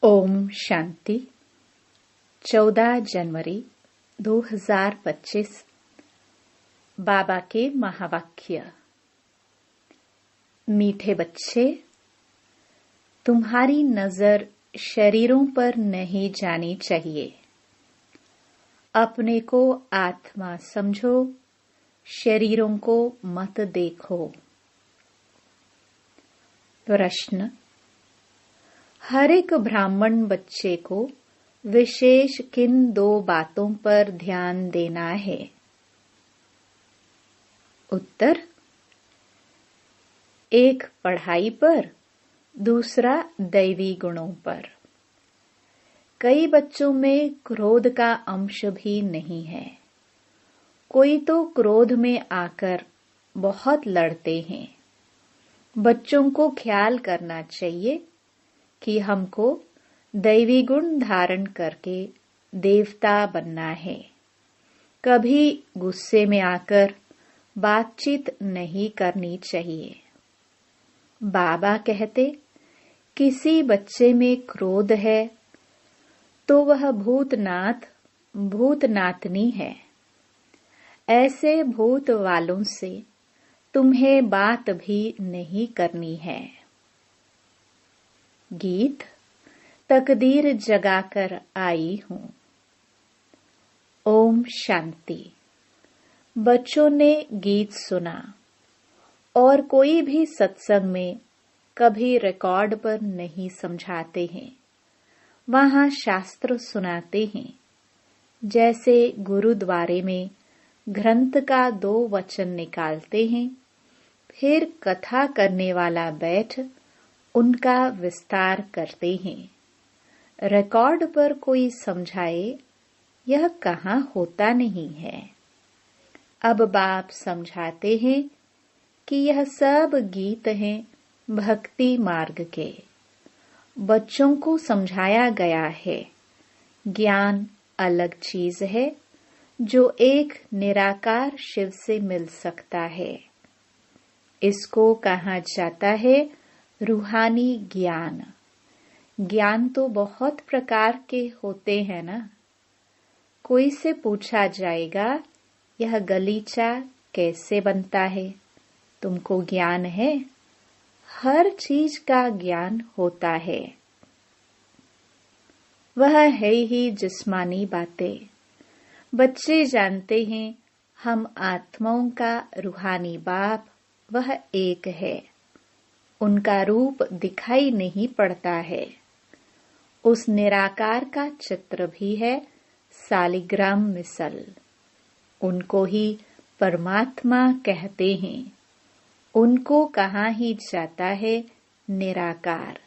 ओम शांति। 14 जनवरी 2025। बाबा के महावाक्य। मीठे बच्चे, तुम्हारी नजर शरीरों पर नहीं जानी चाहिए। अपने को आत्मा समझो, शरीरों को मत देखो। प्रश्न: हर एक ब्राह्मण बच्चे को विशेष किन 2 बातों पर ध्यान देना है? उत्तर: एक पढ़ाई पर, दूसरा दैवी गुणों पर। कई बच्चों में क्रोध का अंश भी नहीं है। कोई तो क्रोध में आकर बहुत लड़ते हैं। बच्चों को ख्याल करना चाहिए कि हमको दैवी गुण धारण करके देवता बनना है। कभी गुस्से में आकर बातचीत नहीं करनी चाहिए। बाबा कहते, किसी बच्चे में क्रोध है तो वह भूतनाथ भूतनाथनी है। ऐसे भूत वालों से तुम्हें बात भी नहीं करनी है। गीत: तकदीर जगाकर आई हूँ। ओम शांति। बच्चों ने गीत सुना और कोई भी सत्संग में कभी रिकॉर्ड पर नहीं समझाते हैं। वहाँ शास्त्र सुनाते हैं। जैसे गुरुद्वारे में ग्रंथ का 2 वचन निकालते हैं, फिर कथा करने वाला बैठ उनका विस्तार करते हैं। रिकॉर्ड पर कोई समझाए, यह कहाँ होता नहीं है। अब बाप समझाते हैं कि यह सब गीत हैं भक्ति मार्ग के। बच्चों को समझाया गया है, ज्ञान अलग चीज है जो एक निराकार शिव से मिल सकता है। इसको कहा जाता है रूहानी ज्ञान। ज्ञान तो बहुत प्रकार के होते हैं ना। कोई से पूछा जाएगा, यह गलीचा कैसे बनता है? तुमको ज्ञान है? हर चीज का ज्ञान होता है। वह है ही जिस्मानी बातें। बच्चे जानते हैं हम आत्माओं का रूहानी बाप वह एक है। उनका रूप दिखाई नहीं पड़ता है। उस निराकार का चित्र भी है सालिग्राम मिसल। उनको ही परमात्मा कहते हैं। उनको कहा ही जाता है निराकार।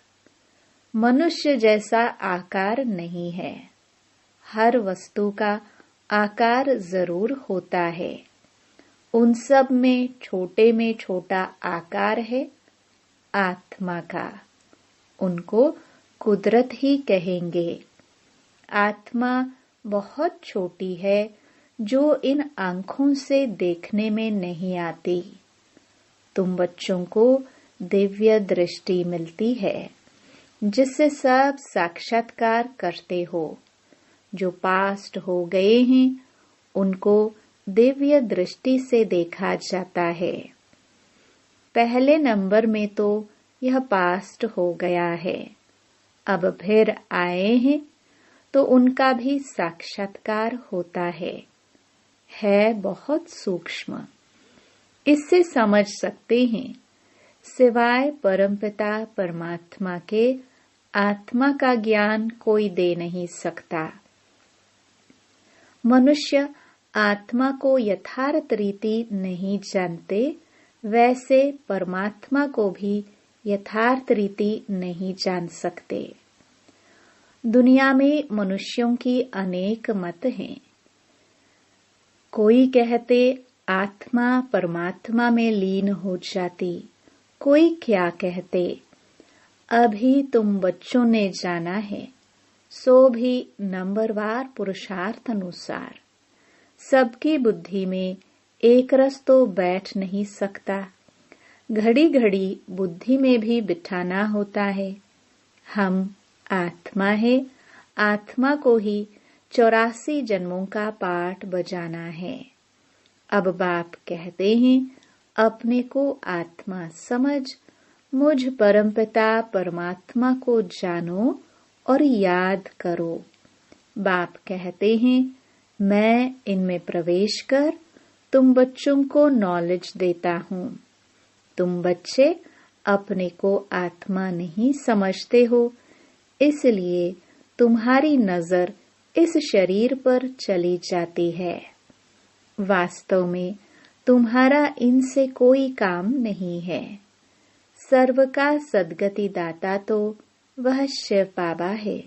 मनुष्य जैसा आकार नहीं है। हर वस्तु का आकार जरूर होता है। उन सब में छोटा आकार है आत्मा का। उनको कुदरत ही कहेंगे। आत्मा बहुत छोटी है जो इन आंखों से देखने में नहीं आती। तुम बच्चों को दिव्य दृष्टि मिलती है जिससे सब साक्षात्कार करते हो। जो पास्ट हो गए हैं उनको दिव्य दृष्टि से देखा जाता है। पहले नंबर में तो यह पास्ट हो गया है। अब फिर आए हैं तो उनका भी साक्षात्कार होता है बहुत सूक्ष्म। इससे समझ सकते हैं, सिवाय परमपिता परमात्मा के आत्मा का ज्ञान कोई दे नहीं सकता। मनुष्य आत्मा को यथार्थ रीति नहीं जानते, वैसे परमात्मा को भी यथार्थ रीति नहीं जान सकते। दुनिया में मनुष्यों की अनेक मत हैं। कोई कहते आत्मा परमात्मा में लीन हो जाती, कोई क्या कहते अभी तुम बच्चों ने जाना है, सो भी नंबरवार पुरुषार्थ अनुसार। सबकी बुद्धि में एक रस तो बैठ नहीं सकता। घड़ी घड़ी बुद्धि में भी बिठाना होता है। हम आत्मा है, आत्मा को ही 84 जन्मों का पाठ बजाना है। अब बाप कहते हैं, अपने को आत्मा समझ, मुझ परमपिता परमात्मा को जानो और याद करो। बाप कहते हैं, मैं इनमें प्रवेश कर तुम बच्चों को नॉलेज देता हूँ। तुम बच्चे अपने को आत्मा नहीं समझते हो, इसलिए तुम्हारी नजर इस शरीर पर चली जाती है। वास्तव में तुम्हारा इनसे कोई काम नहीं है। सर्व का सद्गति दाता तो वह शिव बाबा है।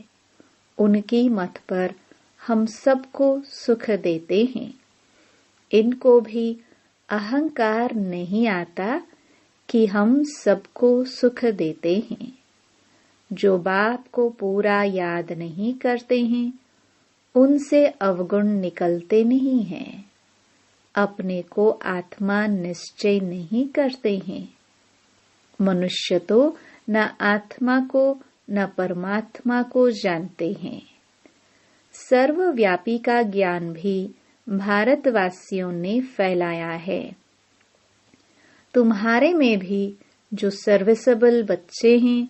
उनकी मत पर हम सबको सुख देते हैं। इनको भी अहंकार नहीं आता कि हम सबको सुख देते हैं। जो बाप को पूरा याद नहीं करते हैं, उनसे अवगुण निकलते नहीं हैं। अपने को आत्मा निश्चय नहीं करते हैं। मनुष्य तो न आत्मा को न परमात्मा को जानते हैं। सर्वव्यापी का ज्ञान भी भारतवासियों ने फैलाया है। तुम्हारे में भी जो सर्विसेबल बच्चे हैं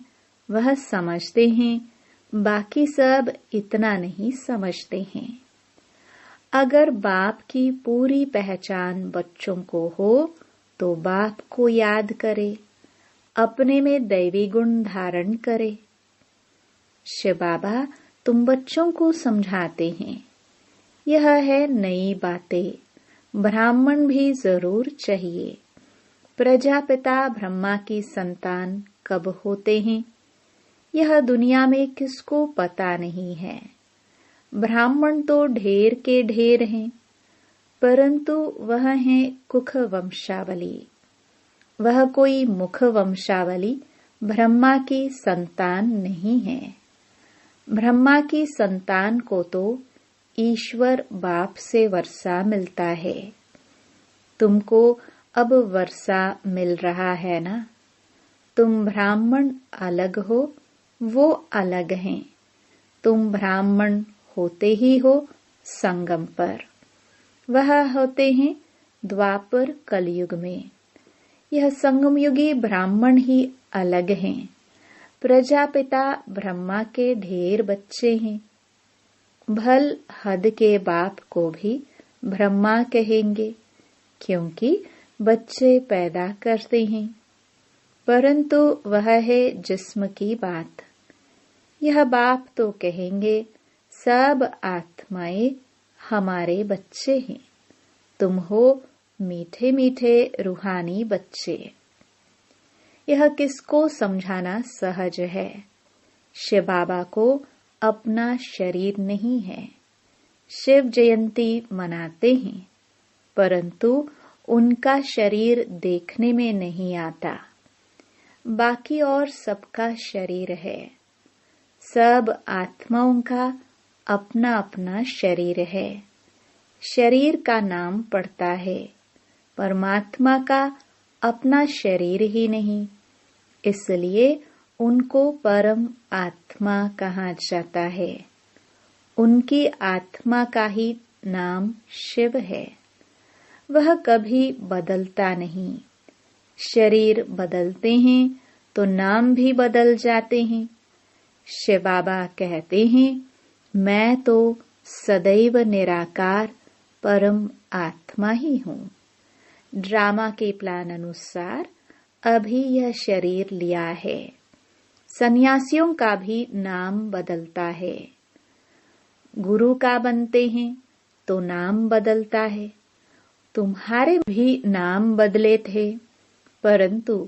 वह समझते हैं, बाकी सब इतना नहीं समझते हैं। अगर बाप की पूरी पहचान बच्चों को हो तो बाप को याद करे, अपने में दैवी गुण धारण करे। शिव बाबा तुम बच्चों को समझाते हैं, यह है नई बातें। ब्राह्मण भी जरूर चाहिए। प्रजापिता ब्रह्मा की संतान कब होते हैं, यह दुनिया में किसको पता नहीं है। ब्राह्मण तो ढेर के ढेर हैं, परंतु वह है कुख वंशावली। वह कोई मुख वंशावली ब्रह्मा की संतान नहीं है। ब्रह्मा की संतान को तो ईश्वर बाप से वर्षा मिलता है। तुमको अब वर्षा मिल रहा है ना। तुम ब्राह्मण अलग हो, वो अलग हैं। तुम ब्राह्मण होते ही हो संगम पर, वह होते हैं द्वापर कलयुग में। यह संगम युगी ब्राह्मण ही अलग हैं। प्रजापिता ब्रह्मा के ढेर बच्चे हैं। भल हद के बाप को भी ब्रह्मा कहेंगे, क्योंकि बच्चे पैदा करते हैं, परंतु वह है जिस्म की बात। यह बाप तो कहेंगे, सब आत्माएं हमारे बच्चे हैं। तुम हो मीठे मीठे रूहानी बच्चे। यह किसको समझाना सहज है। शिव बाबा को अपना शरीर नहीं है। शिव जयंती मनाते हैं, परंतु उनका शरीर देखने में नहीं आता। बाकी और सबका शरीर है। सब आत्माओं का अपना अपना शरीर है। शरीर का नाम पड़ता है, परमात्मा का अपना शरीर ही नहीं। इसलिए उनको परम आत्मा कहा जाता है। उनकी आत्मा का ही नाम शिव है। वह कभी बदलता नहीं। शरीर बदलते हैं तो नाम भी बदल जाते हैं। शिव बाबा कहते हैं, मैं तो सदैव निराकार परम आत्मा ही हूँ। ड्रामा के प्लान अनुसार अभी यह शरीर लिया है। सन्यासियों का भी नाम बदलता है। गुरु का बनते हैं तो नाम बदलता है। तुम्हारे भी नाम बदले थे, परंतु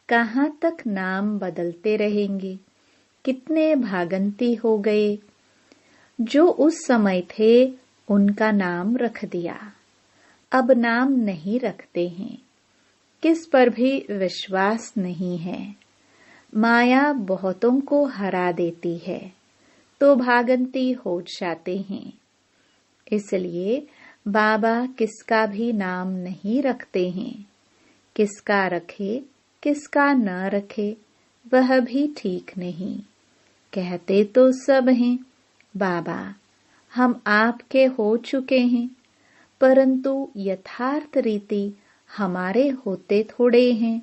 कहाँ तक नाम बदलते रहेंगे। कितने भागंती हो गए। जो उस समय थे उनका नाम रख दिया, अब नाम नहीं रखते हैं। किस पर भी विश्वास नहीं है। माया बहुतों को हरा देती है तो भागंती हो जाते हैं। इसलिए बाबा किसका भी नाम नहीं रखते हैं। किसका रखे किसका न रखे वह भी ठीक नहीं। कहते तो सब हैं, बाबा हम आपके हो चुके हैं, परंतु यथार्थ रीति हमारे होते थोड़े हैं।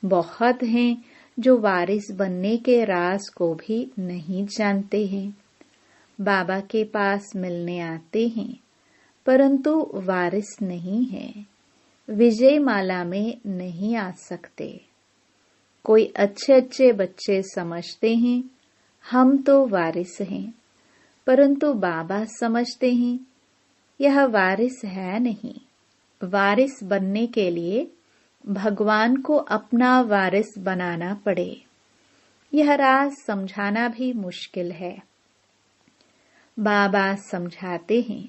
बहुत हैं जो वारिस बनने के राज को भी नहीं जानते हैं। बाबा के पास मिलने आते हैं, परंतु वारिस नहीं है, विजय माला में नहीं आ सकते। कोई अच्छे अच्छे बच्चे समझते हैं हम तो वारिस हैं, परंतु बाबा समझते हैं यह वारिस है नहीं। वारिस बनने के लिए भगवान को अपना वारिस बनाना पड़े। यह राज समझाना भी मुश्किल है। बाबा समझाते हैं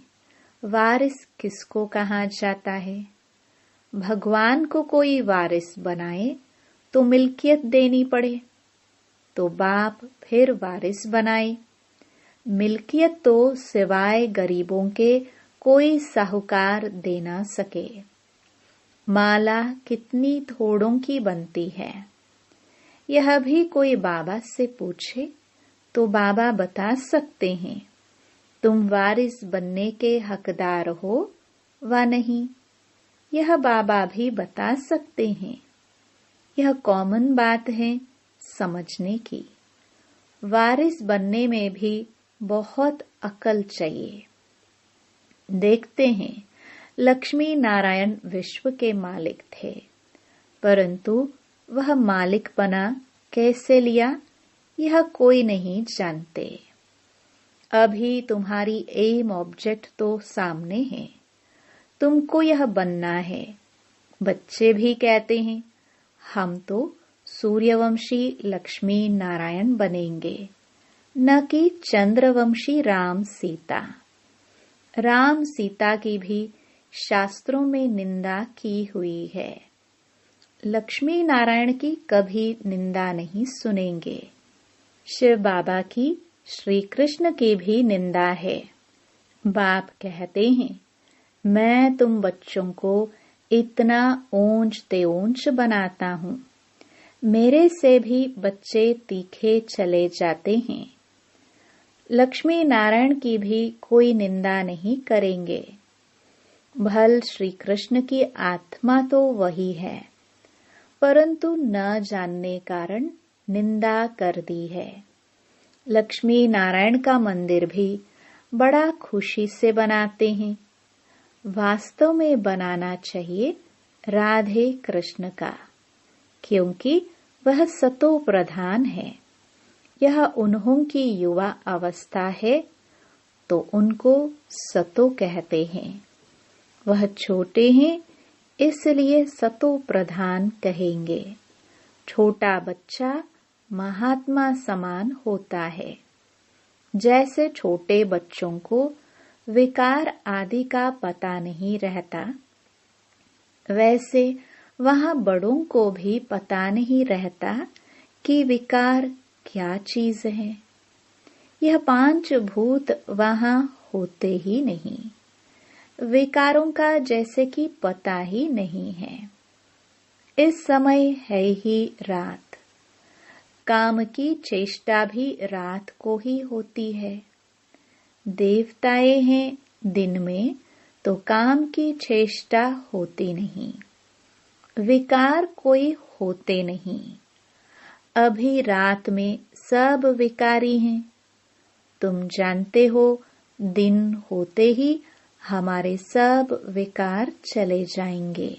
वारिस किसको कहा जाता है। भगवान को कोई वारिस बनाए तो मिल्कियत देनी पड़े, तो बाप फिर वारिस बनाए। मिल्कियत तो सिवाय गरीबों के कोई साहूकार दे ना सके। माला कितनी थोड़ों की बनती है, यह भी कोई बाबा से पूछे तो बाबा बता सकते हैं तुम वारिस बनने के हकदार हो व नहीं। यह बाबा भी बता सकते हैं। यह कॉमन बात है समझने की। वारिस बनने में भी बहुत अकल चाहिए। देखते हैं लक्ष्मी नारायण विश्व के मालिक थे, परंतु वह मालिकपना कैसे लिया यह कोई नहीं जानते। अभी तुम्हारी एम ऑब्जेक्ट तो सामने है, तुमको यह बनना है। बच्चे भी कहते हैं हम तो सूर्यवंशी लक्ष्मी नारायण बनेंगे, न कि चंद्रवंशी राम सीता। राम सीता की भी शास्त्रों में निंदा की हुई है। लक्ष्मी नारायण की कभी निंदा नहीं सुनेंगे। शिव बाबा की, श्री कृष्ण की भी निंदा है। बाप कहते हैं मैं तुम बच्चों को इतना ऊंच ते ऊंच बनाता हूँ, मेरे से भी बच्चे तीखे चले जाते हैं। लक्ष्मी नारायण की भी कोई निंदा नहीं करेंगे। भल श्री कृष्ण की आत्मा तो वही है, परंतु न जानने कारण निंदा कर दी है। लक्ष्मी नारायण का मंदिर भी बड़ा खुशी से बनाते हैं। वास्तव में बनाना चाहिए राधे कृष्ण का, क्योंकि वह सतो प्रधान है। यह उन्हों की युवा अवस्था है, तो उनको सतो कहते हैं। वह छोटे हैं, इसलिए सतो प्रधान कहेंगे। छोटा बच्चा महात्मा समान होता है। जैसे छोटे बच्चों को विकार आदि का पता नहीं रहता, वैसे वहाँ बड़ों को भी पता नहीं रहता कि विकार क्या चीज है। यह 5 भूत वहाँ होते ही नहीं। विकारों का जैसे कि पता ही नहीं है। इस समय है ही रात। काम की चेष्टा भी रात को ही होती है। देवताएं हैं दिन में, तो काम की चेष्टा होती नहीं। विकार कोई होते नहीं। अभी रात में सब विकारी हैं। तुम जानते हो दिन होते ही हमारे सब विकार चले जाएंगे।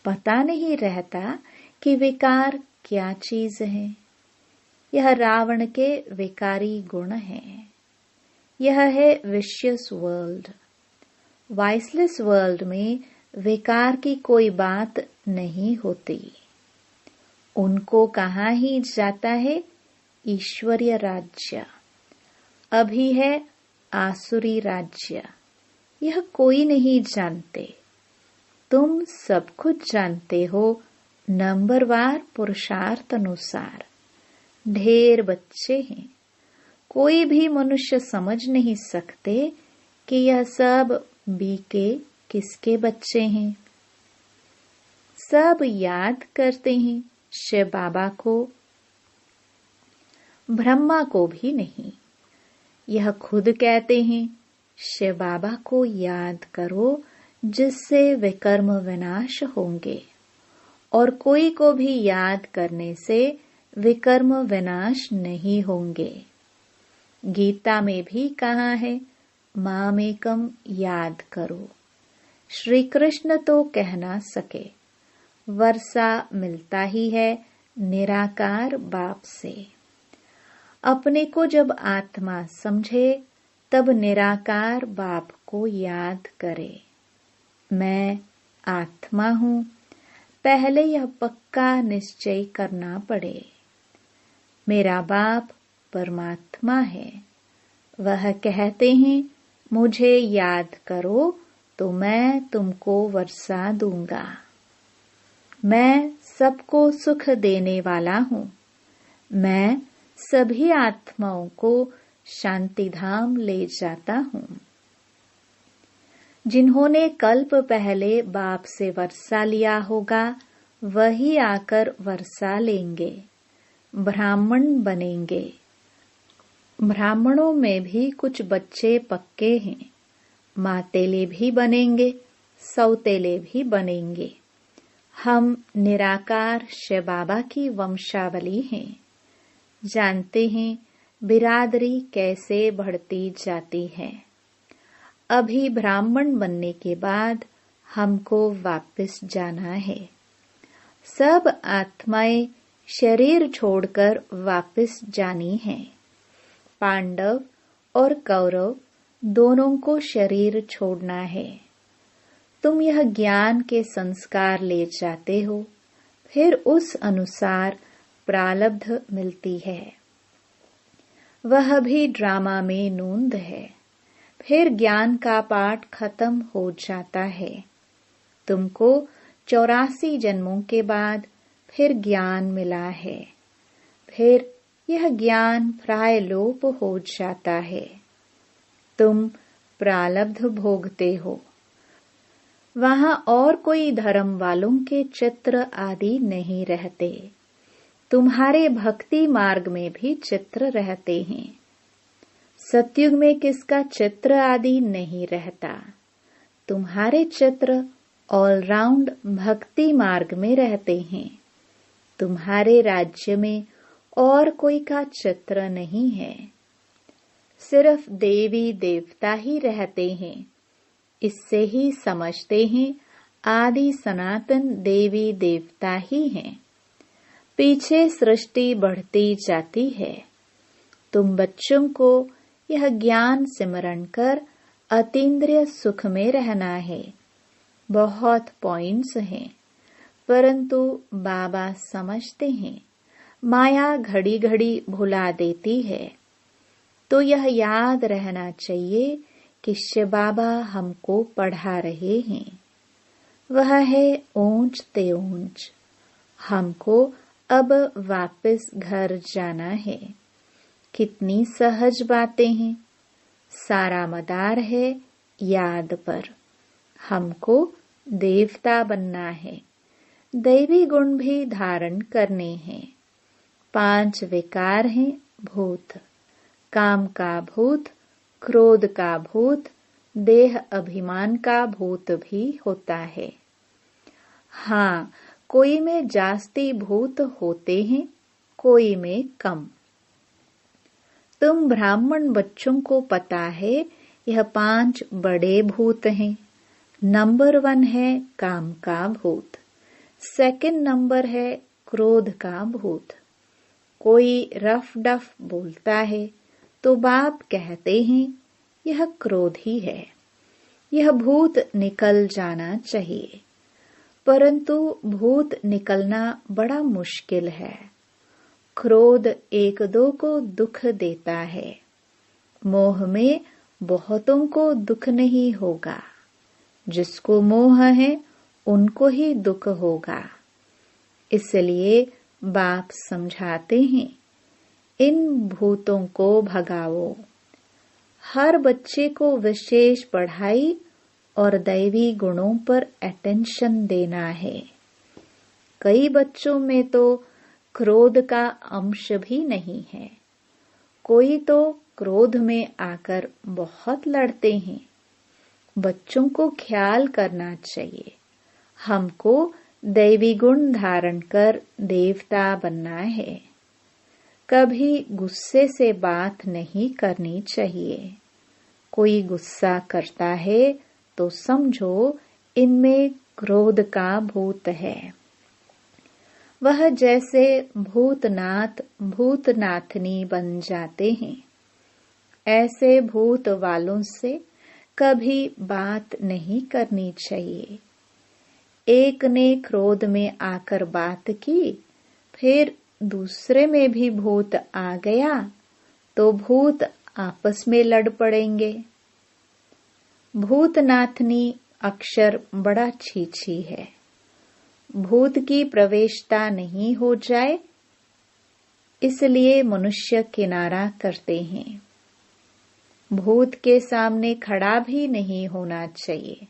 पता नहीं रहता कि विकार क्या चीज है। यह रावण के विकारी गुण हैं। यह है विशियस वर्ल्ड। वाइसलेस वर्ल्ड में विकार की कोई बात नहीं होती। उनको कहा ही जाता है ईश्वरीय राज्य। अभी है आसुरी राज्य। यह कोई नहीं जानते। तुम सब कुछ जानते हो नंबरवार पुरुषार्थ अनुसार। ढेर बच्चे हैं। कोई भी मनुष्य समझ नहीं सकते कि यह सब बीके किसके बच्चे हैं। सब याद करते हैं शिव बाबा को। ब्रह्मा को भी नहीं। यह खुद कहते हैं, शिव बाबा को याद करो जिससे विकर्म विनाश होंगे, और कोई को भी याद करने से विकर्म विनाश नहीं होंगे। गीता में भी कहा है, मामेकम याद करो। श्री कृष्ण तो कह ना सके, वर्षा मिलता ही है निराकार बाप से। अपने को जब आत्मा समझे तब निराकार बाप को याद करे। मैं आत्मा हूँ, पहले यह पक्का निश्चय करना पड़े। मेरा बाप परमात्मा है, वह कहते हैं मुझे याद करो तो मैं तुमको वर्षा दूंगा। मैं सबको सुख देने वाला हूँ। मैं सभी आत्माओं को शांति धाम ले जाता हूँ। जिन्होंने कल्प पहले बाप से वर्षा लिया होगा वही आकर वर्षा लेंगे, ब्राह्मण बनेंगे। ब्राह्मणों में भी कुछ बच्चे पक्के हैं, मातेले भी बनेंगे, सौतेले भी बनेंगे। हम निराकार शिव बाबा की वंशावली हैं। जानते हैं बिरादरी कैसे बढ़ती जाती है। अभी ब्राह्मण बनने के बाद हमको वापस जाना है। सब आत्माएं शरीर छोड़कर वापस जानी हैं। पांडव और कौरव दोनों को शरीर छोड़ना है। तुम यह ज्ञान के संस्कार ले जाते हो, फिर उस अनुसार प्रारब्ध मिलती है। वह भी ड्रामा में नूंद है। फिर ज्ञान का पाठ खत्म हो जाता है। तुमको 84 जन्मों के बाद फिर ज्ञान मिला है। फिर यह ज्ञान प्राय लोप हो जाता है। तुम प्रारब्ध भोगते हो। वहां और कोई धर्म वालों के चित्र आदि नहीं रहते। तुम्हारे भक्ति मार्ग में भी चित्र रहते हैं। सतयुग में किसका चित्र आदि नहीं रहता। तुम्हारे चित्र ऑलराउंड भक्ति मार्ग में रहते हैं। तुम्हारे राज्य में और कोई का चित्र नहीं है। सिर्फ देवी देवता ही रहते हैं। इससे ही समझते हैं आदि सनातन देवी देवता ही हैं। पीछे सृष्टि बढ़ती जाती है। तुम बच्चों को यह ज्ञान सिमरण कर अतीन्द्रिय सुख में रहना है। बहुत पॉइंट्स हैं, परंतु बाबा समझते हैं माया घड़ी घड़ी भुला देती है। तो यह याद रहना चाहिए कि शिव बाबा हमको पढ़ा रहे हैं। वह है ऊंच ते ऊंच। हमको अब वापस घर जाना है। कितनी सहज बातें हैं। सारा मदार है याद पर। हमको देवता बनना है। दैवी गुण भी धारण करने हैं। 5 विकार हैं भूत। काम का भूत, क्रोध का भूत, देह अभिमान का भूत भी होता है। हाँ, कोई में जास्ती भूत होते हैं, कोई में कम। तुम ब्राह्मण बच्चों को पता है यह 5 बड़े भूत हैं। नंबर 1 है काम का भूत। सेकंड नंबर है क्रोध का भूत। कोई रफ डफ बोलता है तो बाप कहते हैं यह क्रोध ही है। यह भूत निकल जाना चाहिए, परंतु भूत निकलना बड़ा मुश्किल है। क्रोध 1-2 को दुख देता है। मोह में बहुतों को दुख नहीं होगा। जिसको मोह है उनको ही दुख होगा। इसलिए बाप समझाते हैं इन भूतों को भगाओ। हर बच्चे को विशेष पढ़ाई और दैवी गुणों पर अटेंशन देना है। कई बच्चों में तो क्रोध का अंश भी नहीं है। कोई तो क्रोध में आकर बहुत लड़ते हैं। बच्चों को ख्याल करना चाहिए, हमको दैवी गुण धारण कर देवता बनना है। कभी गुस्से से बात नहीं करनी चाहिए। कोई गुस्सा करता है तो समझो इनमें क्रोध का भूत है। वह जैसे भूतनाथ भूतनाथनी बन जाते हैं। ऐसे भूत वालों से कभी बात नहीं करनी चाहिए। एक ने क्रोध में आकर बात की, फिर दूसरे में भी भूत आ गया तो भूत आपस में लड़ पड़ेंगे। भूतनाथनी अक्षर बड़ा छी है। भूत की प्रवेशता नहीं हो जाए इसलिए मनुष्य किनारा करते हैं। भूत के सामने खड़ा भी नहीं होना चाहिए,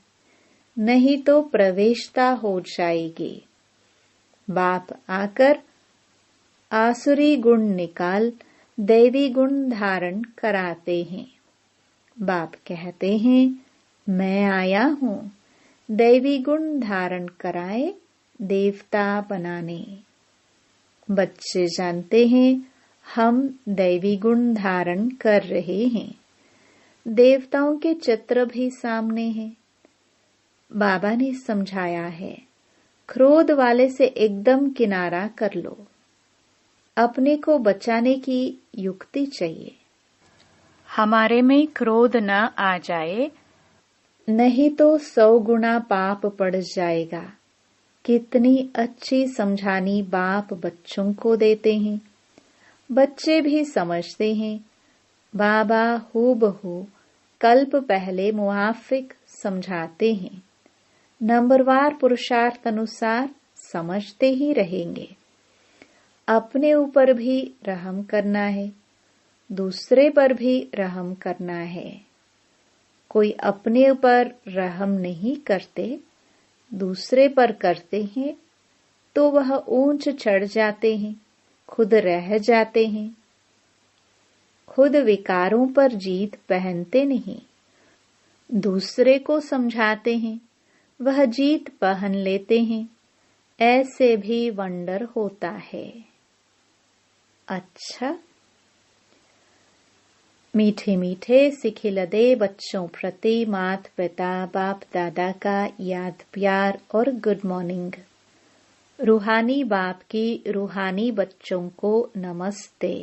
नहीं तो प्रवेशता हो जाएगी। बाप आकर आसुरी गुण निकाल दैवी गुण धारण कराते हैं। बाप कहते हैं, मैं आया हूँ दैवी गुण धारण कराए देवता बनाने। बच्चे जानते हैं हम दैवी गुण धारण कर रहे हैं। देवताओं के चित्र भी सामने हैं। बाबा ने समझाया है, क्रोध वाले से एकदम किनारा कर लो। अपने को बचाने की युक्ति चाहिए। हमारे में क्रोध न आ जाए, नहीं तो 100 गुना पाप पड़ जाएगा। कितनी अच्छी समझानी बाप बच्चों को देते हैं। बच्चे भी समझते हैं। बाबा हूबहू कल्प पहले मुआफिक समझाते हैं। नंबरवार पुरुषार्थ अनुसार समझते ही रहेंगे। अपने ऊपर भी रहम करना है, दूसरे पर भी रहम करना है। कोई अपने ऊपर रहम नहीं करते, दूसरे पर करते हैं तो वह ऊंच चढ़ जाते हैं, खुद रह जाते हैं। खुद विकारों पर जीत पहनते नहीं, दूसरे को समझाते हैं, वह जीत पहन लेते हैं। ऐसे भी वंडर होता है। अच्छा, मीठे मीठे सिखिलदे बच्चों प्रति माता पिता बाप दादा का याद प्यार और गुड मॉर्निंग। रूहानी बाप की रूहानी बच्चों को नमस्ते।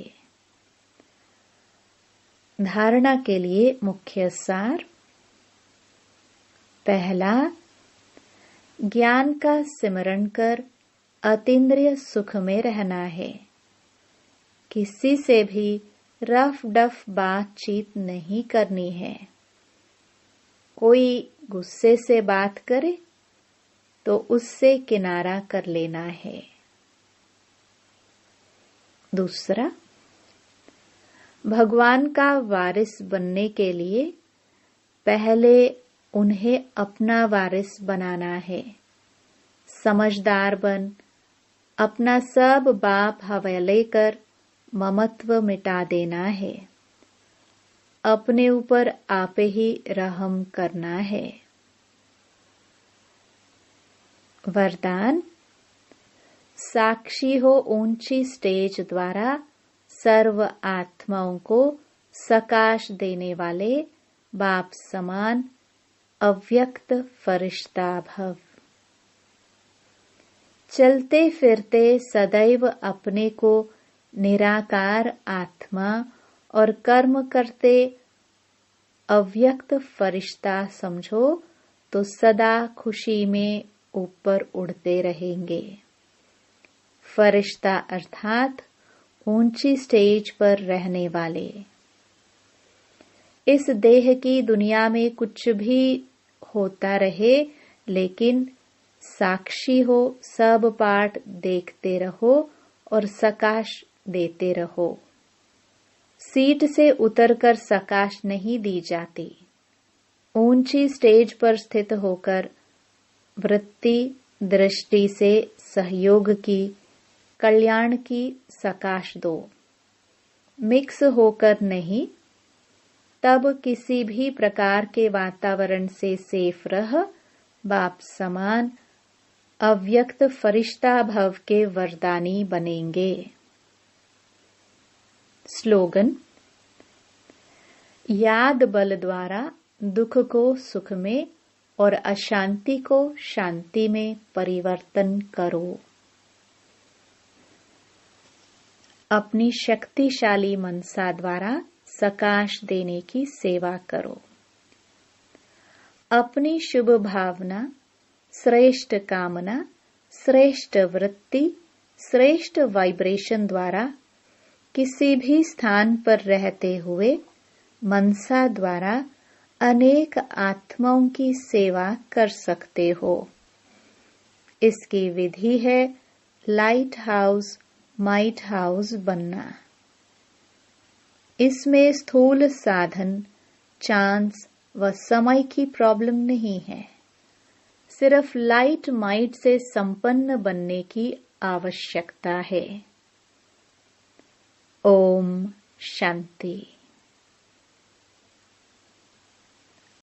धारणा के लिए मुख्य सार। पहला, ज्ञान का सिमरण कर अतीन्द्रिय सुख में रहना है। किसी से भी रफ डफ बातचीत नहीं करनी है। कोई गुस्से से बात करे तो उससे किनारा कर लेना है। दूसरा, भगवान का वारिस बनने के लिए पहले उन्हें अपना वारिस बनाना है। समझदार बन अपना सब बाप हवाले कर ममत्व मिटा देना है। अपने ऊपर आपे ही रहम करना है। वरदान, साक्षी हो ऊंची स्टेज द्वारा सर्व आत्माओं को सकाश देने वाले बाप समान अव्यक्त फरिश्ता भव। चलते फिरते सदैव अपने को निराकार आत्मा और कर्म करते अव्यक्त फरिश्ता समझो तो सदा खुशी में ऊपर उड़ते रहेंगे। फरिश्ता अर्थात ऊंची स्टेज पर रहने वाले। इस देह की दुनिया में कुछ भी होता रहे, लेकिन साक्षी हो, सब पाठ देखते रहो और सकाश देते रहो। सीट से उतरकर सकाश नहीं दी जाती। ऊंची स्टेज पर स्थित होकर वृत्ति दृष्टि से सहयोग की, कल्याण की सकाश दो। मिक्स होकर नहीं, तब किसी भी प्रकार के वातावरण से सेफ रह बाप समान अव्यक्त फरिश्ता भव के वरदानी बनेंगे। स्लोगन: याद बल द्वारा दुख को सुख में और अशांति को शांति में परिवर्तन करो। अपनी शक्तिशाली मनसा द्वारा सकाश देने की सेवा करो। अपनी शुभ भावना, श्रेष्ठ कामना, श्रेष्ठ वृत्ति, श्रेष्ठ वाइब्रेशन द्वारा किसी भी स्थान पर रहते हुए मनसा द्वारा अनेक आत्माओं की सेवा कर सकते हो। इसकी विधि है लाइट हाउस, माइट हाउस बनना। इसमें स्थूल साधन, चांस व समय की प्रॉब्लम नहीं है। सिर्फ लाइट माइट से संपन्न बनने की आवश्यकता है। ओम शांति।